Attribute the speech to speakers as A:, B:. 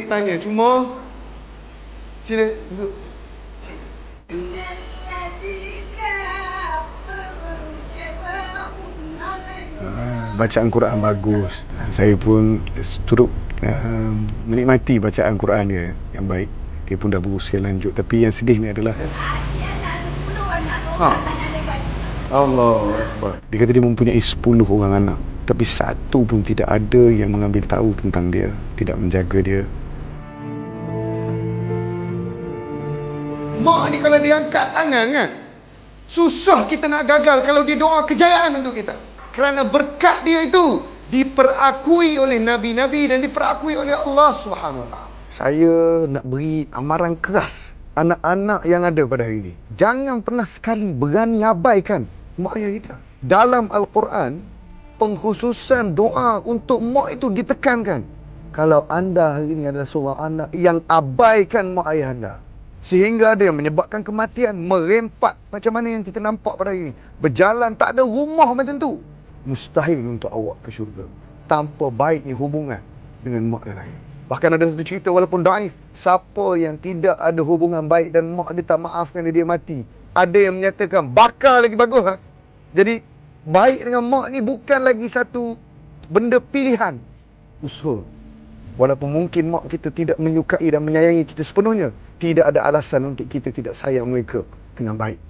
A: tanya. Cuma sila duduk. Bacaan Quran bagus. Saya pun turut menikmati bacaan Quran dia yang baik. Dia pun dah berusia lanjut. Tapi yang sedih ni adalah Allah Akbar. Dia kata dia mempunyai 10 orang anak, tapi satu pun tidak ada yang mengambil tahu tentang dia, tidak menjaga dia. Mak ni kalau dia angkat tangan kan, susah kita nak gagal kalau dia doa kejayaan untuk kita. Kerana berkat dia itu diperakui oleh Nabi-Nabi dan diperakui oleh Allah SWT. Saya nak beri amaran keras anak-anak yang ada pada hari ini. Jangan pernah sekali berani abaikan mak ayah kita. Dalam Al-Quran, pengkhususan doa untuk mak itu ditekankan. Kalau anda hari ini adalah seorang anak yang abaikan mak ayah anda, sehingga ada yang menyebabkan kematian, merempat macam mana yang kita nampak pada hari ini, berjalan tak ada rumah macam tu, mustahil untuk awak ke syurga tanpa baiknya hubungan dengan mak dan ayah. Bahkan ada satu cerita walaupun daif, siapa yang tidak ada hubungan baik dan mak dia tak maafkan dia mati, ada yang menyatakan bakar lagi bagus. Jadi baik dengan mak ni bukan lagi satu benda pilihan, usaha. Walaupun mungkin mak kita tidak menyukai dan menyayangi kita sepenuhnya, tidak ada alasan untuk kita tidak sayang mereka dengan baik.